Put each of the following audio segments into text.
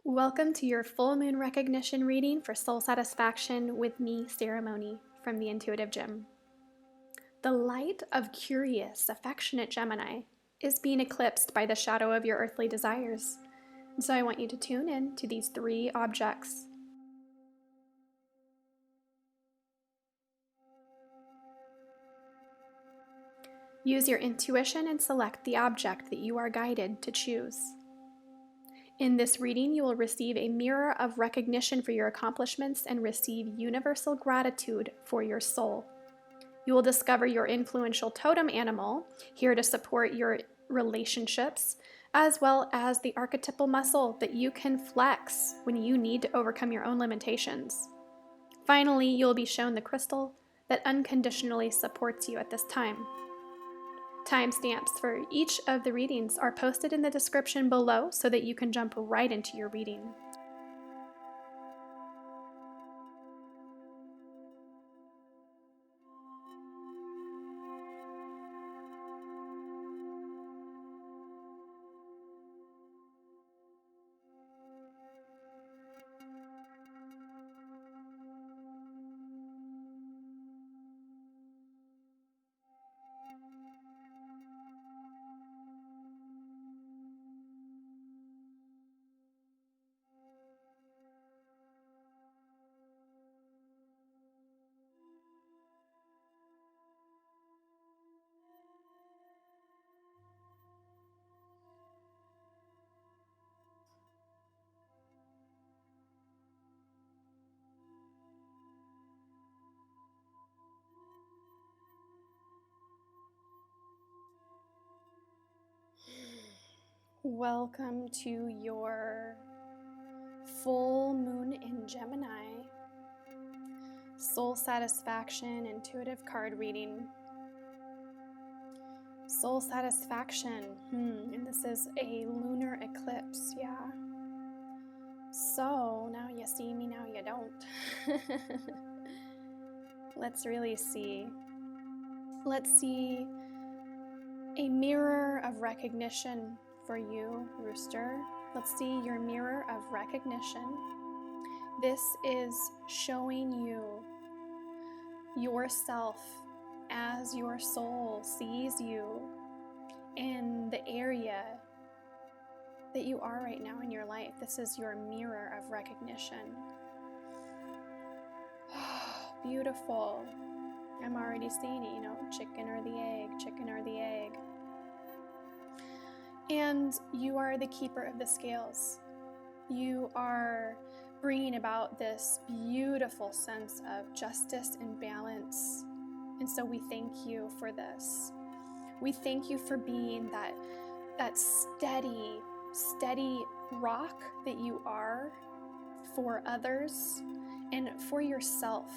Welcome to your full moon recognition reading for soul satisfaction with me, Sarahmony, from the Intuitive Gem. The light of curious, affectionate Gemini is being eclipsed by the shadow of your earthly desires. And so I want you to tune in to these three objects. Use your intuition and select the object that you are guided to choose. In this reading, you will receive a mirror of recognition for your accomplishments and receive universal gratitude for your soul. You will discover your influential totem animal, here to support your relationships, as well as the archetypal muscle that you can flex when you need to overcome your own limitations. Finally, you'll be shown the crystal that unconditionally supports you at this time. Timestamps for each of the readings are posted in the description below so that you can jump right into your reading. Welcome to your full moon in Gemini soul satisfaction intuitive card reading. Soul satisfaction, and this is a lunar eclipse, yeah. So now you see me, now you don't. Let's really see. Let's see a mirror of recognition for you, Rooster. Let's see your mirror of recognition. This is showing you yourself as your soul sees you in the area that you are right now in your life. This is your mirror of recognition. Beautiful. I'm already seeing it, chicken or the egg, chicken or the egg. And you are the keeper of the scales. You are bringing about this beautiful sense of justice and balance. And so we thank you for this. We thank you for being that steady rock that you are for others and for yourself.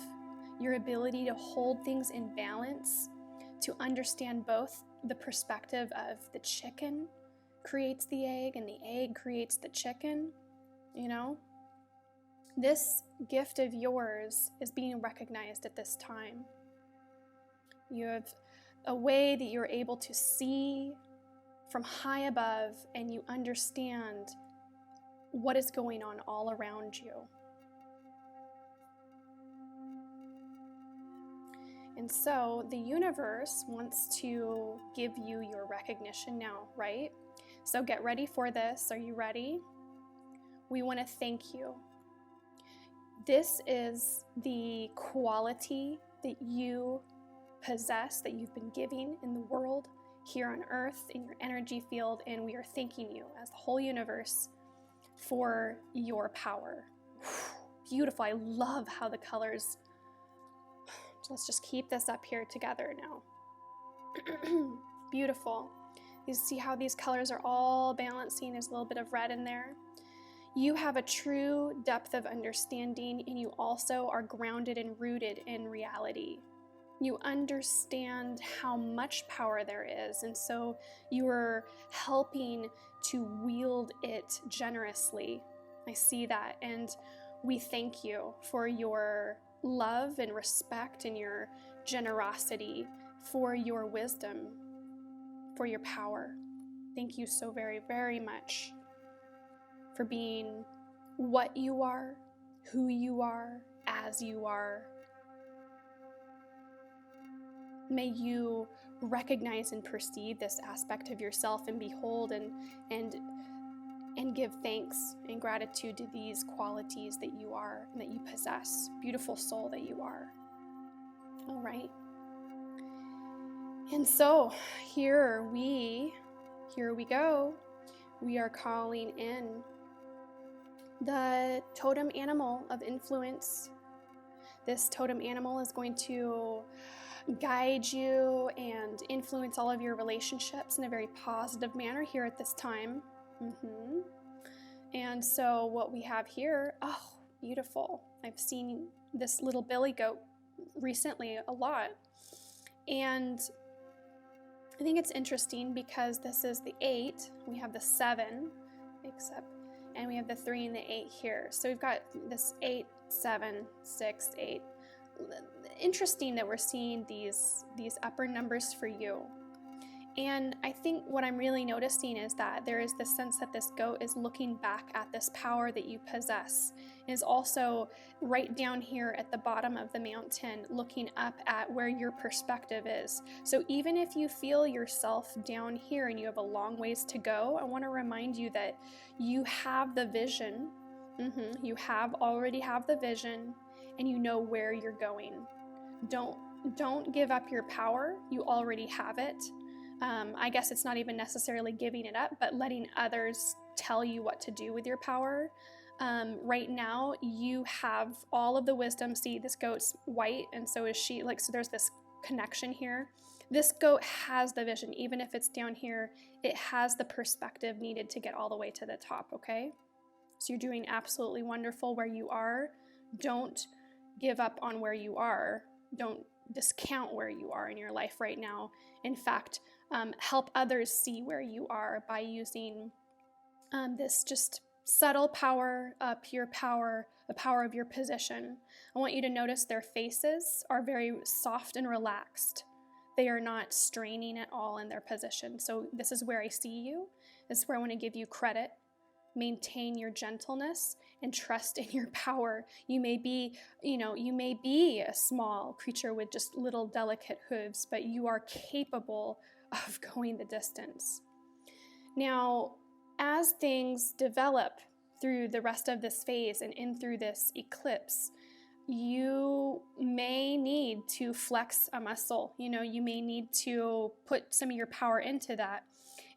Your ability to hold things in balance, to understand both the perspective of the chicken creates the egg and the egg creates the chicken, This gift of yours is being recognized at this time. You have a way that you're able to see from high above and you understand what is going on all around you. And so the universe wants to give you your recognition now, right? So get ready for this. Are you ready? We want to thank you. This is the quality that you possess, that you've been giving in the world, here on earth, in your energy field, and we are thanking you as the whole universe for your power. Beautiful. I love how the colors. So let's just keep this up here together now. Beautiful. You see how these colors are all balancing. There's a little bit of red in there. You have a true depth of understanding, and you also are grounded and rooted in reality. You understand how much power there is, and so you are helping to wield it generously. I see that, and we thank you for your love and respect and your generosity, for your wisdom, for your power. Thank you so very, very much for being what you are, who you are, as you are. May you recognize and perceive this aspect of yourself and behold and give thanks and gratitude to these qualities that you are and that you possess. Beautiful soul that you are. All right. And so here we go. We are calling in the totem animal of influence. This totem animal is going to guide you and influence all of your relationships in a very positive manner here at this time. And so what we have here, oh, beautiful. I've seen this little billy goat recently a lot. And I think it's interesting because this is the 8, we have the 7, and we have the 3 and the 8 here. So we've got this 8, 7, 6, 8. Interesting that we're seeing these upper numbers for you. And I think what I'm really noticing is that there is this sense that this goat is looking back at this power that you possess. It is also right down here at the bottom of the mountain, looking up at where your perspective is. So even if you feel yourself down here and you have a long ways to go, I want to remind you that you have the vision. You already have the vision, and you know where you're going. Don't give up your power. You already have it. I guess it's not even necessarily giving it up, but letting others tell you what to do with your power. Right now, you have all of the wisdom. See, this goat's white, and so is she. So there's this connection here. This goat has the vision. Even if it's down here, it has the perspective needed to get all the way to the top, okay? So you're doing absolutely wonderful where you are. Don't give up on where you are. Don't discount where you are in your life right now. In fact, help others see where you are by using this just subtle power, pure power, the power of your position. I want you to notice their faces are very soft and relaxed. They are not straining at all in their position. So this is where I see you. This is where I want to give you credit. Maintain your gentleness and trust in your power. You may be a small creature with just little delicate hooves, but you are capable of going the distance. Now, as things develop through the rest of this phase and in through this eclipse, you may need to flex a muscle. You may need to put some of your power into that.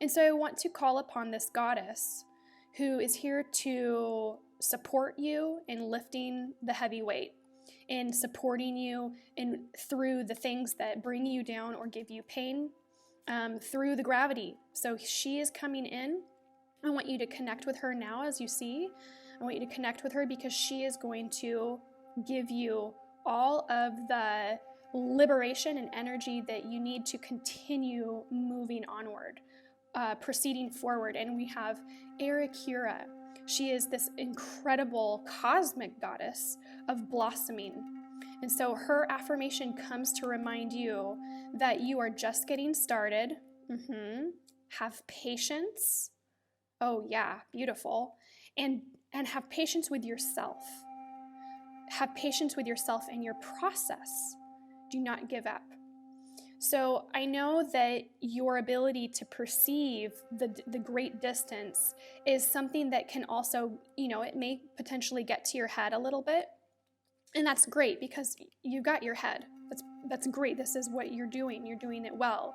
And so I want to call upon this goddess who is here to support you in lifting the heavy weight, in supporting you through the things that bring you down or give you pain, through the gravity. So she is coming in. I want you to connect with her now as you see. I want you to connect with her because she is going to give you all of the liberation and energy that you need to continue moving onward. Proceeding forward. And we have Erikura. She is this incredible cosmic goddess of blossoming. And so her affirmation comes to remind you that you are just getting started. Have patience. Oh yeah, beautiful. And have patience with yourself. Have patience with yourself and your process. Do not give up. So I know that your ability to perceive the great distance is something that can also, it may potentially get to your head a little bit. And that's great because you got your head. That's great. This is what you're doing. You're doing it well.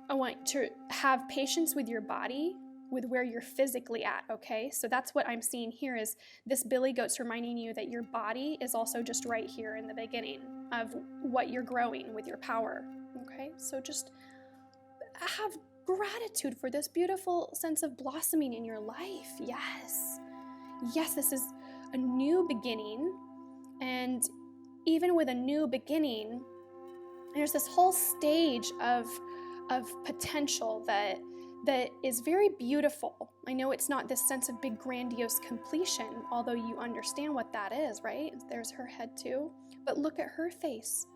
I want to have patience with your body, with where you're physically at, okay? So that's what I'm seeing here is this billy goat's reminding you that your body is also just right here in the beginning of what you're growing with your power. Okay, so just have gratitude for this beautiful sense of blossoming in your life. Yes, this is a new beginning. And even with a new beginning, there's this whole stage of potential that is very beautiful. I know it's not this sense of big grandiose completion, although you understand what that is, right? There's her head too. But look at her face.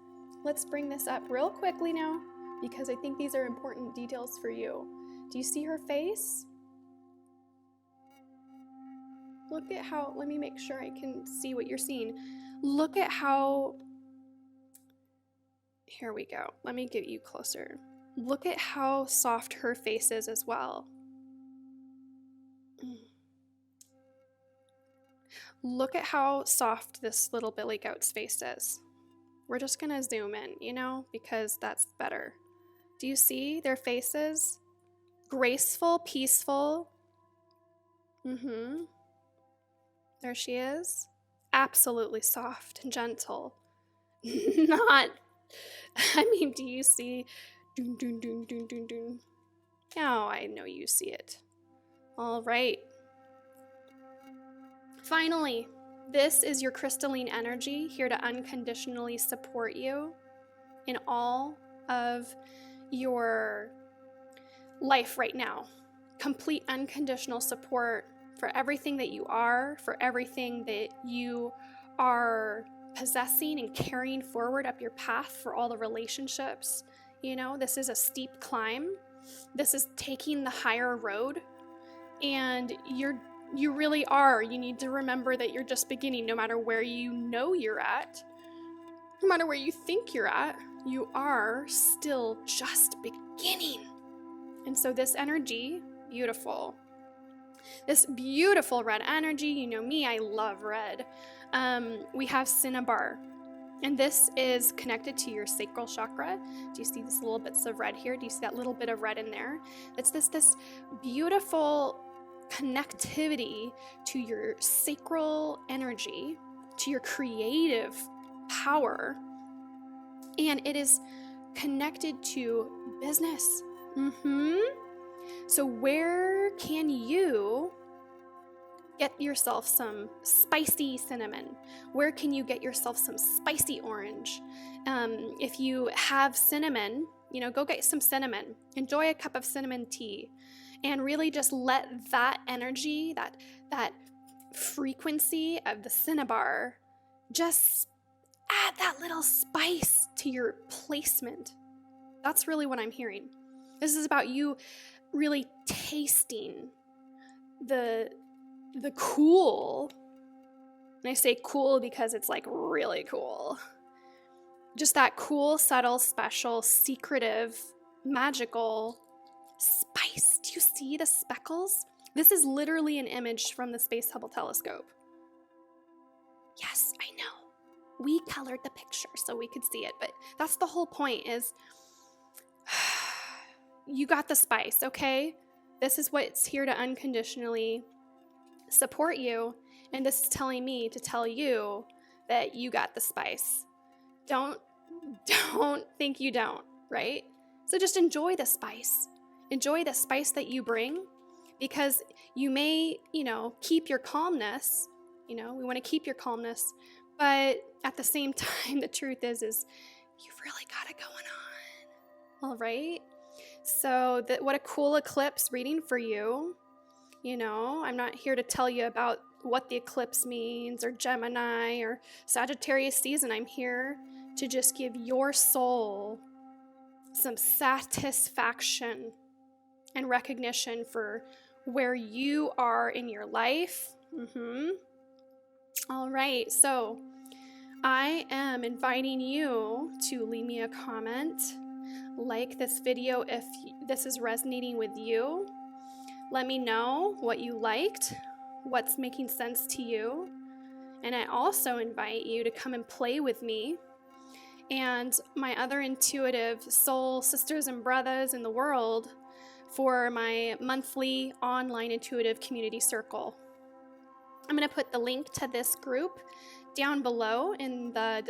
Let's bring this up real quickly now, because I think these are important details for you. Do you see her face? Look at how, let me make sure I can see what you're seeing. Look at how, here we go. Let me get you closer. Look at how soft her face is as well. Look at how soft this little billy goat's face is. We're just gonna zoom in, because that's better. Do you see their faces? Graceful, peaceful. There she is. Absolutely soft and gentle. Not, do you see? Doon, doon, doon, doon, doon, doon. Oh, I know you see it. All right. Finally, this is your crystalline energy here to unconditionally support you in all of your life right now. Complete unconditional support for everything that you are, for everything that you are possessing and carrying forward up your path, for all the relationships. This is a steep climb. This is taking the higher road, and you really are. You need to remember that you're just beginning. No matter where you're at, no matter where you think you're at, you are still just beginning. And so this energy, beautiful. This beautiful red energy, you know me, I love red. We have cinnabar, and this is connected to your sacral chakra. Do you see these little bits of red here? Do you see that little bit of red in there? It's this beautiful connectivity to your sacral energy, to your creative power, and it is connected to business. So where can you get yourself some spicy cinnamon? Where can you get yourself some spicy orange? If you have cinnamon, go get some cinnamon. Enjoy a cup of cinnamon tea. And really just let that energy, that frequency of the cinnabar, just add that little spice to your placement. That's really what I'm hearing. This is about you really tasting the cool. And I say cool because it's like really cool. Just that cool, subtle, special, secretive, magical spice. Do you see the speckles? This is literally an image from the Space Hubble telescope. Yes, I know. We colored the picture so we could see it, but that's the whole point is you got the spice, okay? This is what's here to unconditionally support you, and this is telling me to tell you that you got the spice. Don't think you don't, right? So just enjoy the spice. Enjoy the spice that you bring, because you may, keep your calmness. We want to keep your calmness, but at the same time, the truth is you've really got it going on. All right? So what a cool eclipse reading for you. I'm not here to tell you about what the eclipse means or Gemini or Sagittarius season. I'm here to just give your soul some satisfaction and recognition for where you are in your life. All right, so I am inviting you to leave me a comment, like this video if this is resonating with you. Let me know what you liked, what's making sense to you, and I also invite you to come and play with me and my other intuitive soul sisters and brothers in the world for my monthly online intuitive community circle. I'm going to put the link to this group down below in the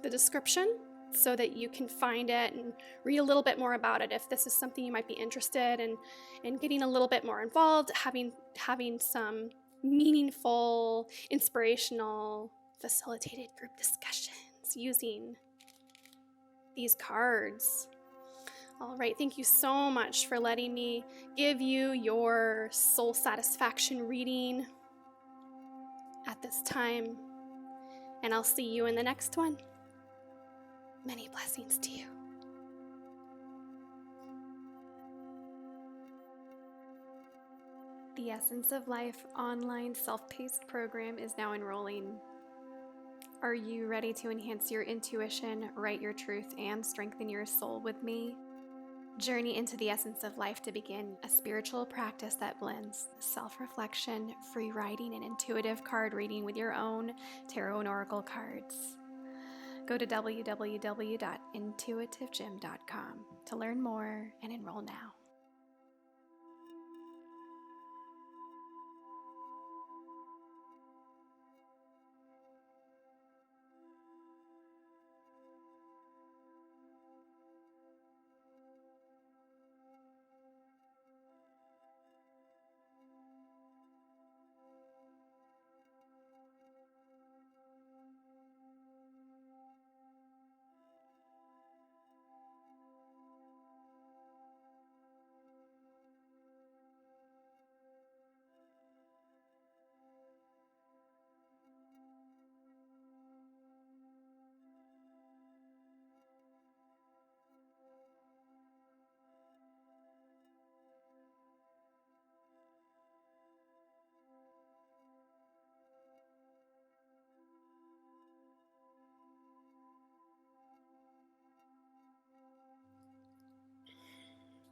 description so that you can find it and read a little bit more about it if this is something you might be interested in getting a little bit more involved, having some meaningful, inspirational, facilitated group discussions using these cards. All right, thank you so much for letting me give you your soul satisfaction reading at this time, and I'll see you in the next one. Many blessings to you. The Essence of Life online self-paced program is now enrolling. Are you ready to enhance your intuition, write your truth, and strengthen your soul with me? Journey into the essence of life to begin a spiritual practice that blends self-reflection, free writing, and intuitive card reading with your own tarot and oracle cards. Go to www.intuitivegem.com to learn more and enroll now.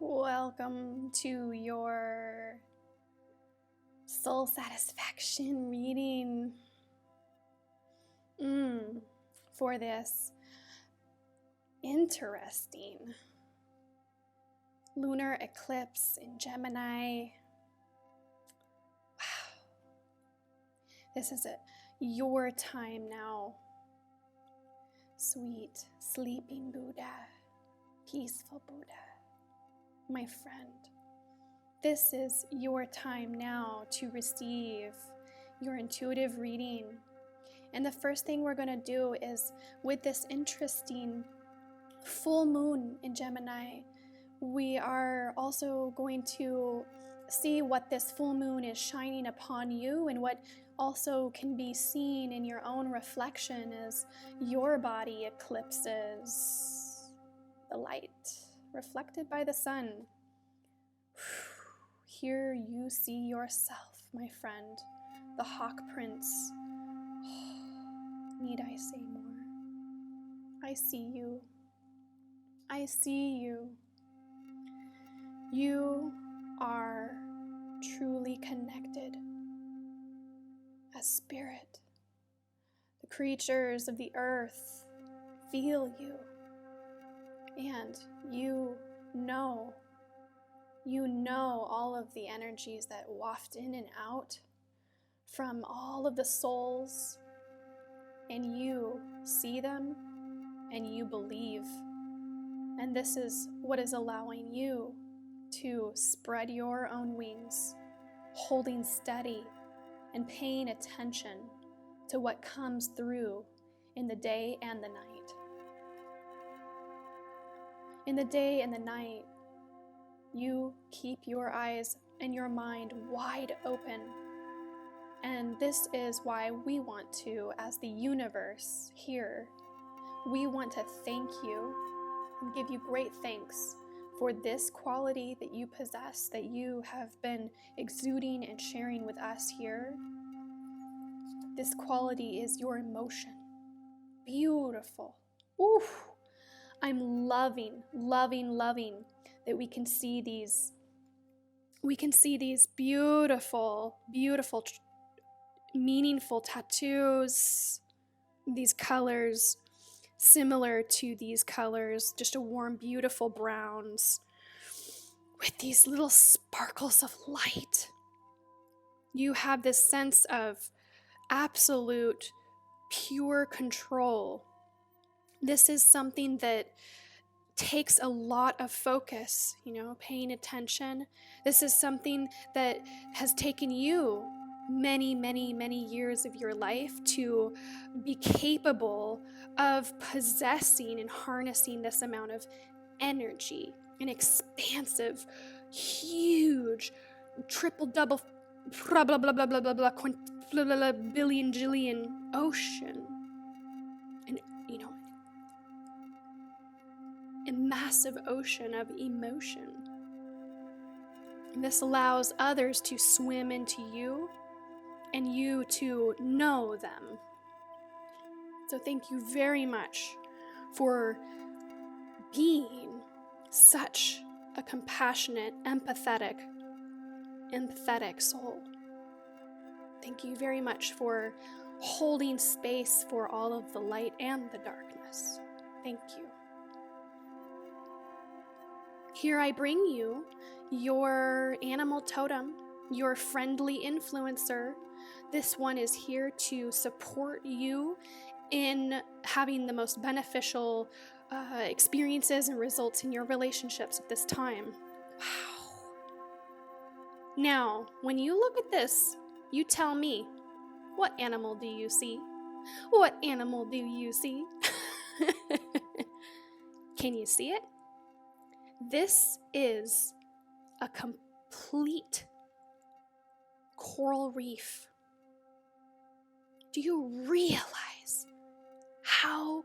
Welcome to your soul satisfaction reading for this interesting lunar eclipse in Gemini. Wow. This is your time now. Sweet, sleeping Buddha, peaceful Buddha. My friend, this is your time now to receive your intuitive reading. And the first thing we're going to do is, with this interesting full moon in Gemini, we are also going to see what this full moon is shining upon you and what also can be seen in your own reflection as your body eclipses the light reflected by the sun. Here you see yourself, my friend, the Hawk Prince. Need I say more? I see you. I see you. You are truly connected as spirit. The creatures of the earth feel you. And you know all of the energies that waft in and out from all of the souls, and you see them and you believe. And this is what is allowing you to spread your own wings, holding steady and paying attention to what comes through in the day and the night. In the day and the night, you keep your eyes and your mind wide open. And this is why we want to, as the universe here, we want to thank you and give you great thanks for this quality that you possess, that you have been exuding and sharing with us here. This quality is your emotion. Beautiful. Oof. I'm loving that we can see these beautiful, meaningful tattoos, these colors similar to these colors, just a warm, beautiful browns with these little sparkles of light. You have this sense of absolute pure control. This is something that takes a lot of focus, paying attention. This is something that has taken you many years of your life to be capable of possessing and harnessing this amount of energy, an expansive, huge, triple, double, blah, blah, blah, blah, blah, blah, blah, billion, jillion ocean. And, a massive ocean of emotion. This allows others to swim into you and you to know them. So thank you very much for being such a compassionate, empathetic soul. Thank you very much for holding space for all of the light and the darkness. Thank you. Here I bring you your animal totem, your friendly influencer. This one is here to support you in having the most beneficial experiences and results in your relationships at this time. Wow. Now, when you look at this, you tell me, what animal do you see? What animal do you see? Can you see it? This is a complete coral reef. Do you realize how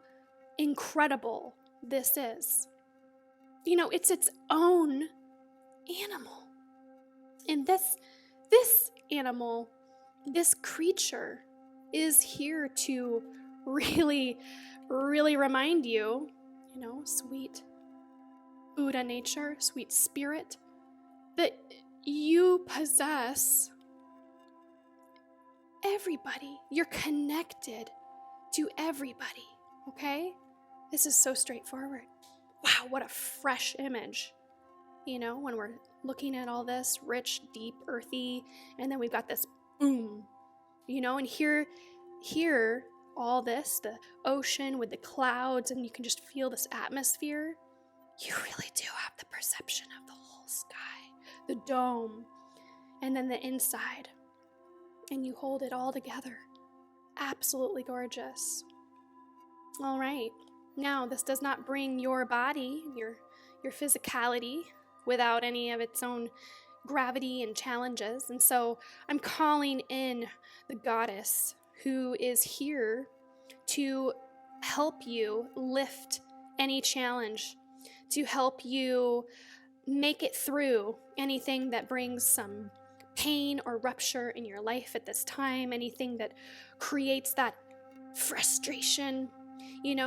incredible this is? You know, it's its own animal. And this animal, this creature is here to really, really remind you, sweet Buddha nature, sweet spirit, that you possess everybody. You're connected to everybody, okay? This is so straightforward. Wow, what a fresh image. When we're looking at all this rich, deep, earthy, and then we've got this boom, and here, all this, the ocean with the clouds, and you can just feel this atmosphere. You really do have the perception of the whole sky, the dome, and then the inside. And you hold it all together. Absolutely gorgeous. All right. Now, this does not bring your body, your physicality, without any of its own gravity and challenges. And so I'm calling in the goddess who is here to help you lift any challenge, to help you make it through anything that brings some pain or rupture in your life at this time, anything that creates that frustration.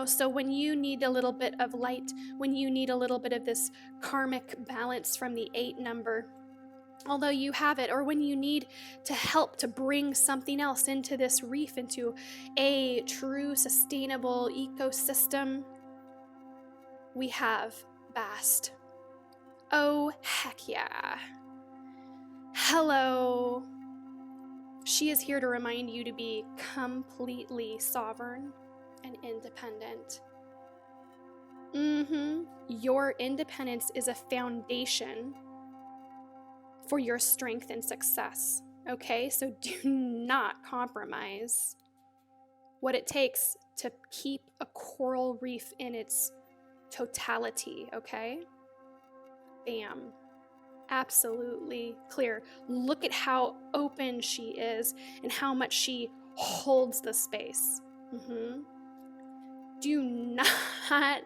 So when you need a little bit of light, when you need a little bit of this karmic balance from the 8 number, although you have it, or when you need to help to bring something else into this reef, into a true sustainable ecosystem, we have Bast. Oh, heck yeah. Hello. She is here to remind you to be completely sovereign and independent. Your independence is a foundation for your strength and success, okay? So do not compromise what it takes to keep a coral reef in its totality, okay? Bam. Absolutely clear. Look at how open she is and how much she holds the space. Do not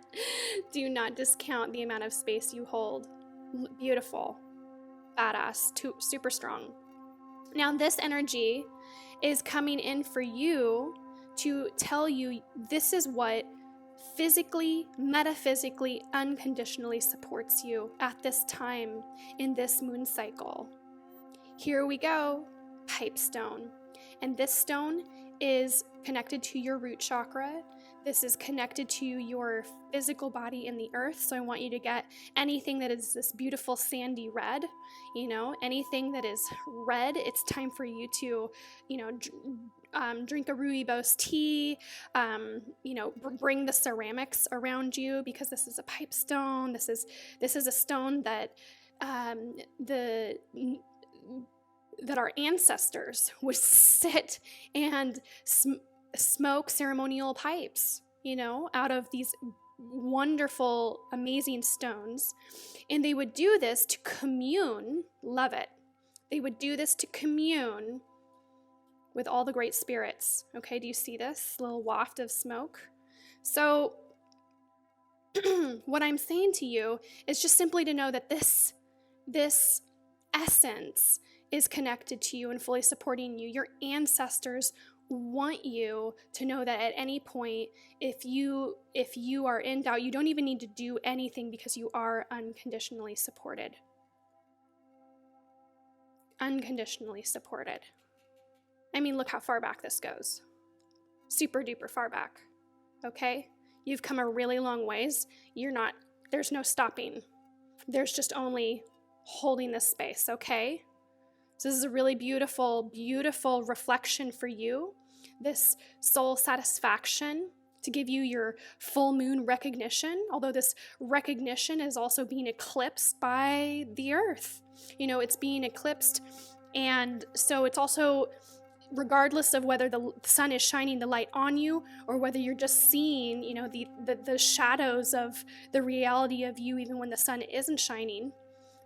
discount the amount of space you hold. Beautiful. Badass. Super strong. Now this energy is coming in for you to tell you this is what physically, metaphysically, unconditionally supports you at this time in this moon cycle. Here we go. Pipestone. And this stone is connected to your root chakra. This is connected to your physical body in the earth. So I want you to get anything that is this beautiful sandy red, anything that is red, it's time for you to, drink a rooibos tea, bring the ceramics around you, because this is a pipestone. This is a stone that that our ancestors would sit and smoke ceremonial pipes, out of these wonderful, amazing stones. And they would do this to commune, love it. They would do this to commune with all the great spirits. Okay, do you see this little waft of smoke? So what I'm saying to you is just simply to know that this essence is connected to you and fully supporting you. Your ancestors want you to know that at any point, if you are in doubt, you don't even need to do anything because you are unconditionally supported. Unconditionally supported. I mean, look how far back this goes. Super duper far back. Okay? You've come a really long ways. There's no stopping. There's just only holding this space, okay? So this is a really beautiful, beautiful reflection for you. This soul satisfaction to give you your full moon recognition, although this recognition is also being eclipsed by the earth. It's being eclipsed, and so it's also, regardless of whether the sun is shining the light on you or whether you're just seeing, the shadows of the reality of you even when the sun isn't shining,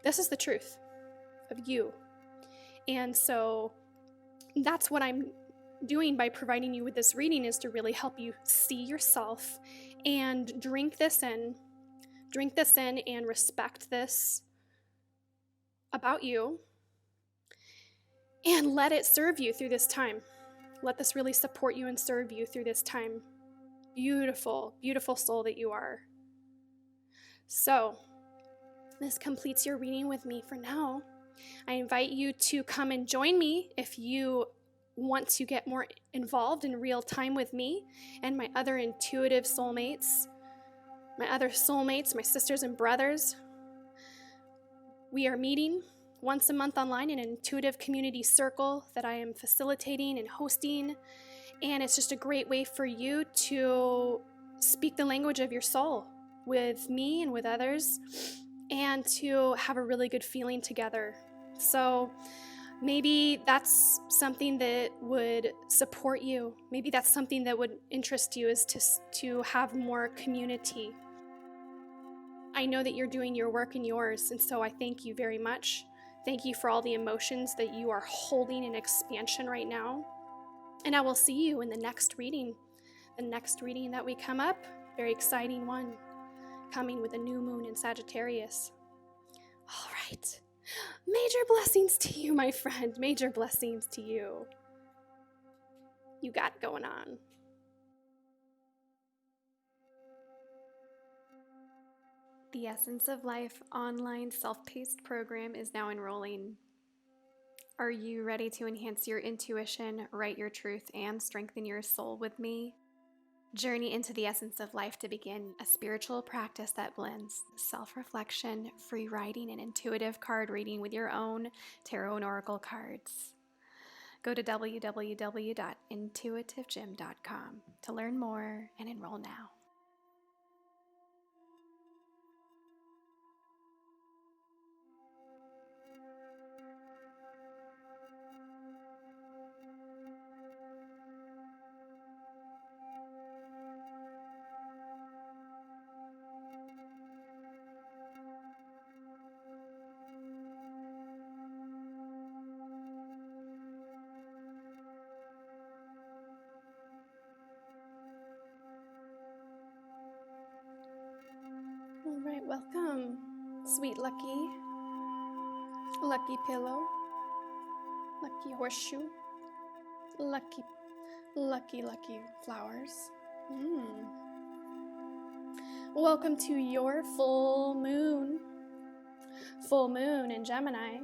this is the truth of you. And so that's what I'm doing by providing you with this reading, is to really help you see yourself and drink this in and respect this about you, and let it serve you through this time. Let this really support you and serve you through this time. Beautiful, beautiful soul that you are. So this completes your reading with me for now. I invite you to come and join me if you want to get more involved in real time with me and my other intuitive soulmates, my sisters and brothers. We are meeting once a month online in an intuitive community circle that I am facilitating and hosting, and it's just a great way for you to speak the language of your soul with me and with others, and to have a really good feeling together. So maybe that's something that would support you. Maybe that's something that would interest you, is to have more community. I know that you're doing your work and yours, and so I thank you very much. Thank you for all the emotions that you are holding in expansion right now. And I will see you in the next reading that we come up. Very exciting one, coming with a new moon in Sagittarius. All right. Major blessings to you, my friend. Major blessings to you. You got it going on. The Essence of Life online self-paced program is now enrolling. Are you ready to enhance your intuition, write your truth, and strengthen your soul with me? Journey into the essence of life to begin a spiritual practice that blends self-reflection, free writing, and intuitive card reading with your own tarot and oracle cards. Go to www.intuitivegem.com to learn more and enroll now. All right, welcome, sweet lucky pillow, lucky horseshoe, lucky flowers. Welcome to your full moon in Gemini,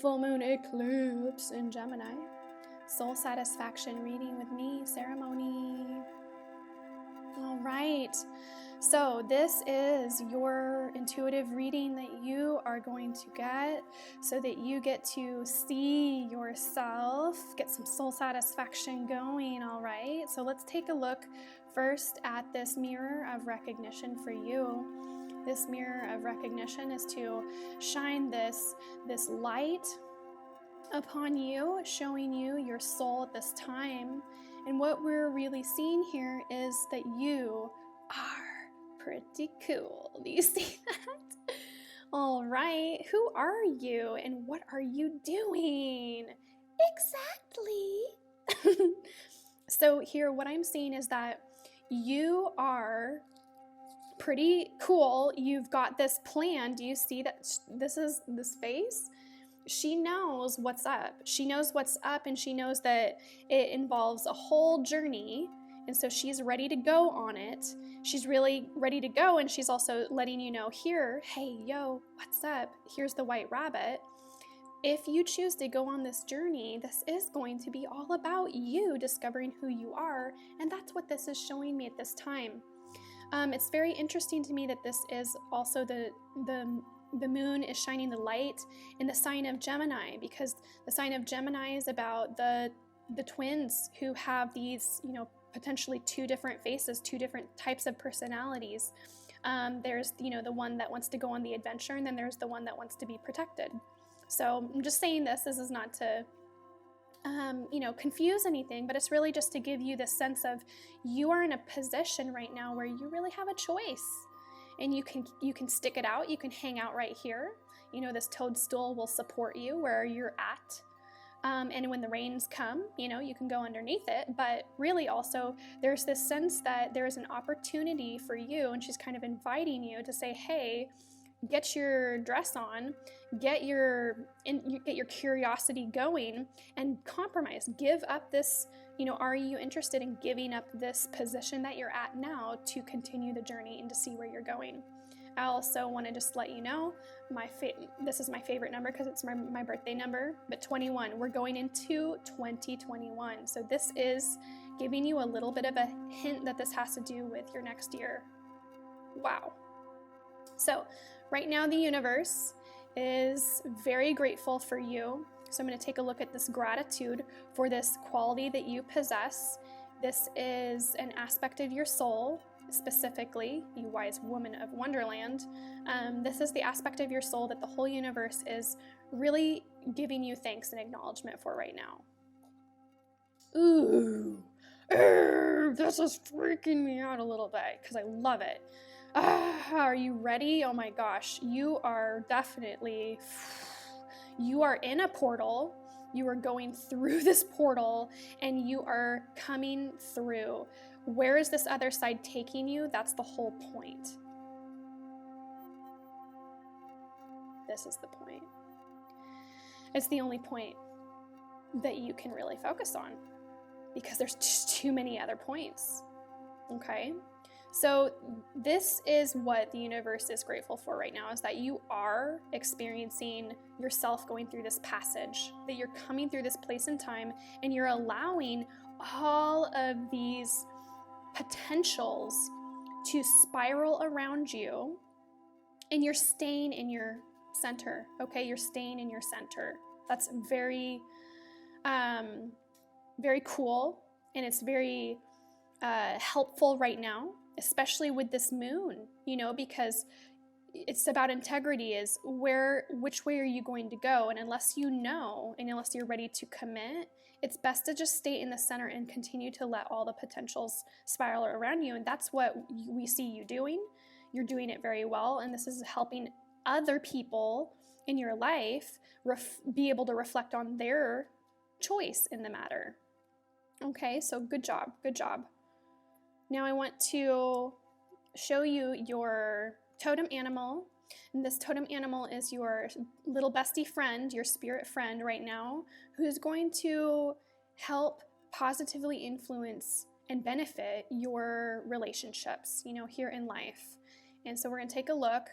full moon eclipse in Gemini, soul satisfaction reading with me, Sarahmony. All right. So this is your intuitive reading that you are going to get so that you get to see yourself, get some soul satisfaction going, all right? So let's take a look first at this mirror of recognition for you. This mirror of recognition is to shine this light upon you, showing you your soul at this time. And what we're really seeing here is that you are pretty cool. Do you see that? All right. Who are you and what are you doing? Exactly. So here, what I'm seeing is that you are pretty cool. You've got this plan. Do you see that this is the space? she knows what's up. She knows what's up, and she knows that it involves a whole journey. And so she's ready to go on it. She's really ready to go, and she's also letting you know here, hey, yo, what's up? Here's the white rabbit. If you choose to go on this journey, this is going to be all about you discovering who you are, and that's what this is showing me at this time. It's very interesting to me that this is also the moon is shining the light in the sign of Gemini, because the sign of Gemini is about the twins who have these, potentially two different faces, two different types of personalities. There's, the one that wants to go on the adventure, and then there's the one that wants to be protected. So I'm just saying this is not to, confuse anything, but it's really just to give you this sense of you are in a position right now where you really have a choice, and you can stick it out. You can hang out right here. This toadstool will support you where you're at. And when the rains come, you can go underneath it. But really also there's this sense that there is an opportunity for you, and she's kind of inviting you to say, hey, get your dress on, get your curiosity going, and compromise. Give up this, are you interested in giving up this position that you're at now to continue the journey and to see where you're going? I also want to just let you know, this is my favorite number because it's my birthday number, but 21. We're going into 2021. So this is giving you a little bit of a hint that this has to do with your next year. Wow. So right now the universe is very grateful for you. So I'm going to take a look at this gratitude for this quality that you possess. This is an aspect of your soul. Specifically, you wise woman of Wonderland, this is the aspect of your soul that the whole universe is really giving you thanks and acknowledgement for right now. Ooh, this is freaking me out a little bit because I love it. Are you ready? Oh my gosh, you are in a portal. You are going through this portal, and you are coming through. Where is this other side taking you? That's the whole point. This is the point. It's the only point that you can really focus on, because there's just too many other points. Okay? So this is what the universe is grateful for right now, is that you are experiencing yourself going through this passage, that you're coming through this place in time, and you're allowing all of these potentials to spiral around you, and you're staying in your center. Okay, you're staying in your center. That's very very cool, and it's very helpful right now, especially with this moon, because it's about integrity, is which way are you going to go? And unless you know, and unless you're ready to commit, it's best to just stay in the center and continue to let all the potentials spiral around you. And that's what we see you doing. You're doing it very well, and this is helping other people in your life be able to reflect on their choice in the matter. Okay, so good job, good job. Now I want to show you your totem animal. And this totem animal is your little bestie friend, your spirit friend right now, who's going to help positively influence and benefit your relationships, here in life. And so we're going to take a look,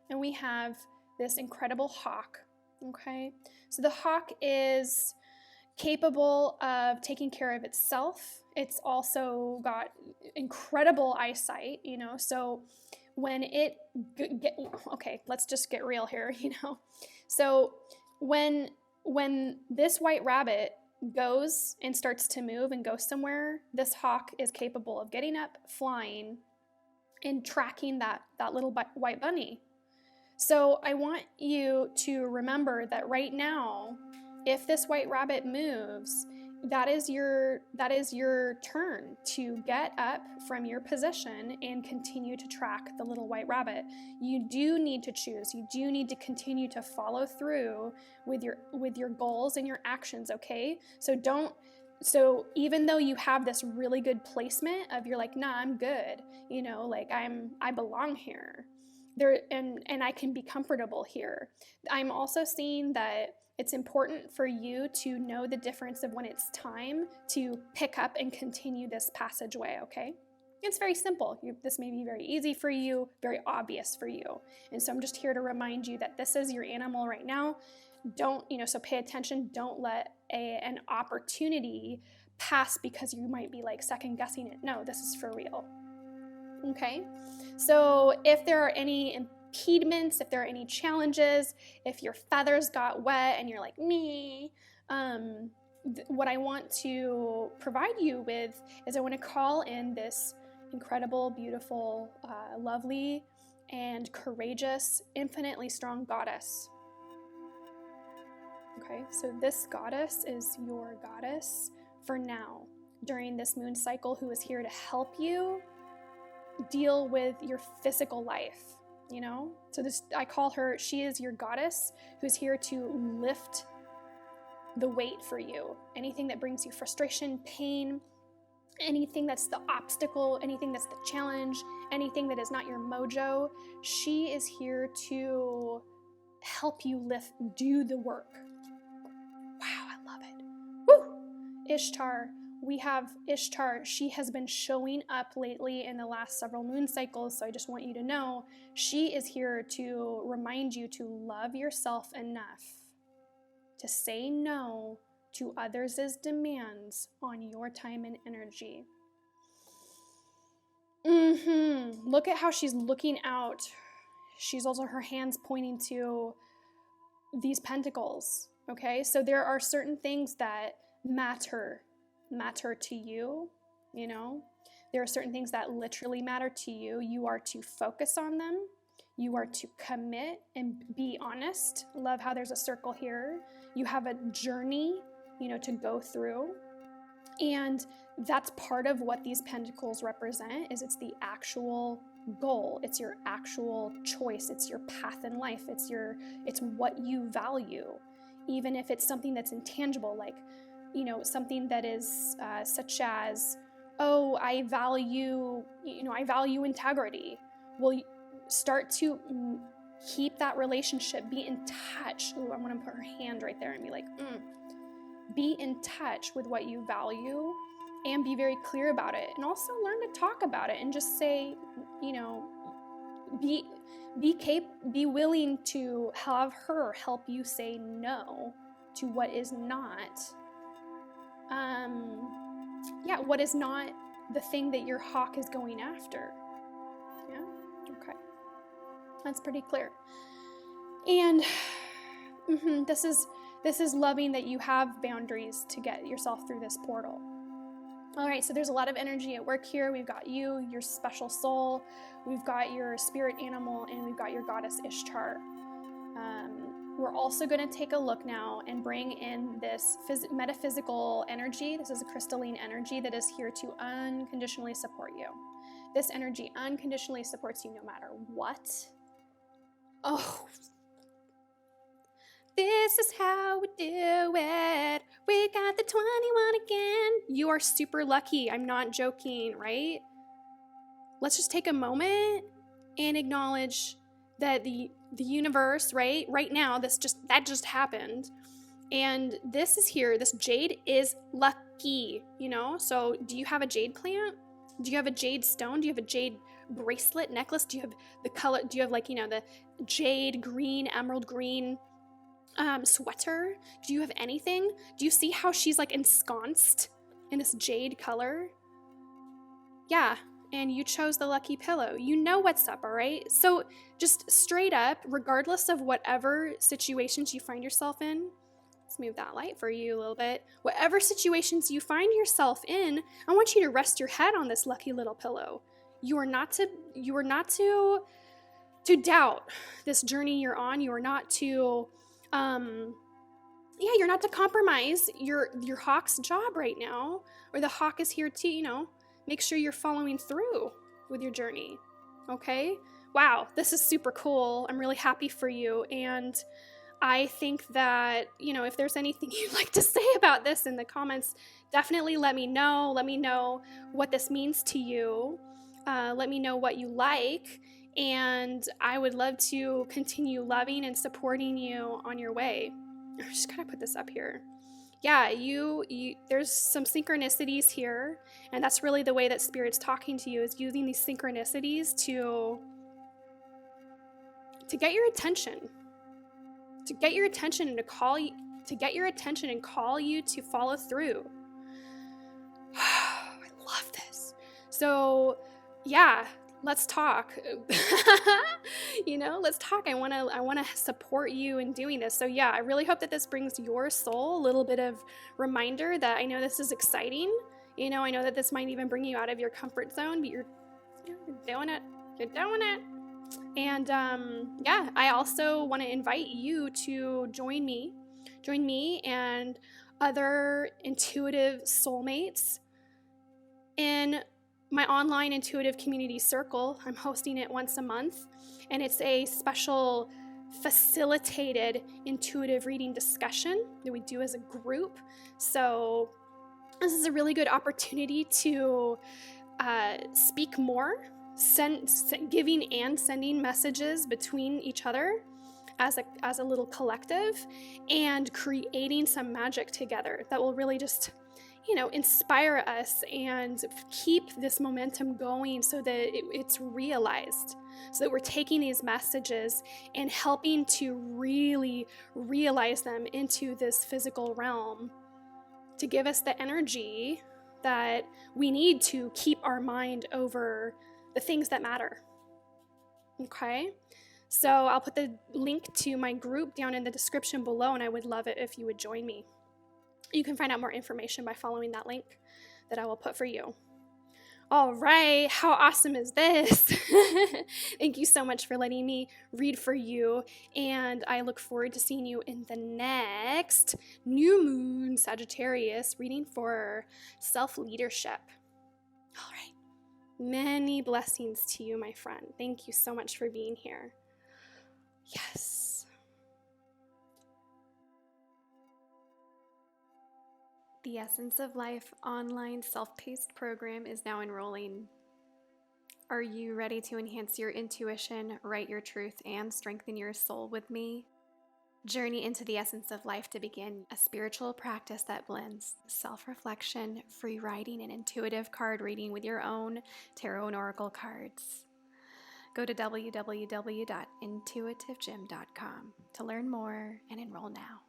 and we have this incredible hawk. Okay, so the hawk is capable of taking care of itself. It's also got incredible eyesight, so when okay, let's just get real here, So when this white rabbit goes and starts to move and go somewhere, this hawk is capable of getting up, flying, and tracking that little white bunny. So I want you to remember that right now, if this white rabbit moves, that is your turn to get up from your position and continue to track the little white rabbit. You do need to choose. You do need to continue to follow through with your goals and your actions, okay? So even though you have this really good placement of you're like, nah, I'm good, I belong here. And I can be comfortable here. I'm also seeing that It's important for you to know the difference of when it's time to pick up and continue this passageway, okay? It's very simple. This may be very easy for you, very obvious for you. And so I'm just here to remind you that this is your animal right now. Don't, so pay attention. Don't let an opportunity pass because you might be like second guessing it. No, this is for real. Okay? So if there are any impediments, if there are any challenges, if your feathers got wet and you're like, me, what I want to provide you with is I want to call in this incredible, beautiful, lovely, and courageous, infinitely strong goddess. Okay, so this goddess is your goddess for now, during this moon cycle, who is here to help you deal with your physical life, So I call her, she is your goddess who's here to lift the weight for you. Anything that brings you frustration, pain, anything that's the obstacle, anything that's the challenge, anything that is not your mojo, she is here to help you do the work. Wow, I love it. Woo! Ishtar. We have Ishtar. She has been showing up lately in the last several moon cycles, so I just want you to know she is here to remind you to love yourself enough to say no to others' demands on your time and energy. Look at how she's looking out. She's also, her hands pointing to these pentacles, okay? So there are certain things that matter to you, There are certain things that literally matter to you. You are to focus on them. You are to commit and be honest. Love how there's a circle here. You have a journey, to go through. And that's part of what these pentacles represent, is it's the actual goal. It's your actual choice. It's your path in life. It's what you value. Even if it's something that's intangible, like, something that is such as, I value integrity. Well, start to keep that relationship, be in touch. I want to put her hand right there and be like, be in touch with what you value and be very clear about it. And also learn to talk about it and just say, be willing to have her help you say no to what is not, what is not the thing that your hawk is going after. Yeah? Okay. That's pretty clear. And this is loving that you have boundaries to get yourself through this portal. All right, so there's a lot of energy at work here. We've got you, your special soul, we've got your spirit animal, and we've got your goddess Ishtar. We're also going to take a look now and bring in this metaphysical energy. This is a crystalline energy that is here to unconditionally support you. This energy unconditionally supports you no matter what. Oh, this is how we do it. We got the 21 again. You are super lucky. I'm not joking, right? Let's just take a moment and acknowledge that the universe, right now, that just happened. And this is here. This jade is lucky, So do you have a jade plant? Do you have a jade stone? Do you have a jade bracelet, necklace? Do you have the color? Do you have the jade green, emerald green sweater? Do you have anything? Do you see how she's ensconced in this jade color? Yeah, and you chose the lucky pillow. You know what's up, all right? So just straight up, regardless of whatever situations you find yourself in, let's move that light for you a little bit. Whatever situations you find yourself in, I want you to rest your head on this lucky little pillow. You are not to doubt this journey you're on. You are not to you're not to compromise your hawk's job right now, or the hawk is here to, make sure you're following through with your journey. Okay? Wow, this is super cool. I'm really happy for you. And I think that, if there's anything you'd like to say about this in the comments, definitely let me know. Let me know what this means to you. Let me know what you like. And I would love to continue loving and supporting you on your way. I'm just gonna put this up here. Yeah, you there's some synchronicities here, and that's really the way that Spirit's talking to you, is using these synchronicities to get your attention, to get your attention and call you to follow through. I love this. So, yeah, let's talk. Let's talk. I want to support you in doing this. So, yeah, I really hope that this brings your soul a little bit of reminder that I know this is exciting. I know that this might even bring you out of your comfort zone, but you're doing it. You're doing it. And yeah, I also want to invite you to join me and other intuitive soulmates in my online intuitive community circle. I'm hosting it once a month, and it's a special facilitated intuitive reading discussion that we do as a group. So this is a really good opportunity to speak more, giving and sending messages between each other as a little collective, and creating some magic together that will really just inspire us and keep this momentum going, so that it's realized, so that we're taking these messages and helping to really realize them into this physical realm, to give us the energy that we need to keep our mind over the things that matter. Okay? So I'll put the link to my group down in the description below, and I would love it if you would join me. You can find out more information by following that link that I will put for you. All right, how awesome is this? Thank you so much for letting me read for you, and I look forward to seeing you in the next new moon Sagittarius reading for self-leadership. All right, many blessings to you, my friend. Thank you so much for being here. Yes. The Essence of Life online self-paced program is now enrolling. Are you ready to enhance your intuition, write your truth, and strengthen your soul with me? Journey into the essence of life to begin a spiritual practice that blends self-reflection, free writing, and intuitive card reading with your own tarot and oracle cards. Go to www.intuitivegem.com to learn more and enroll now.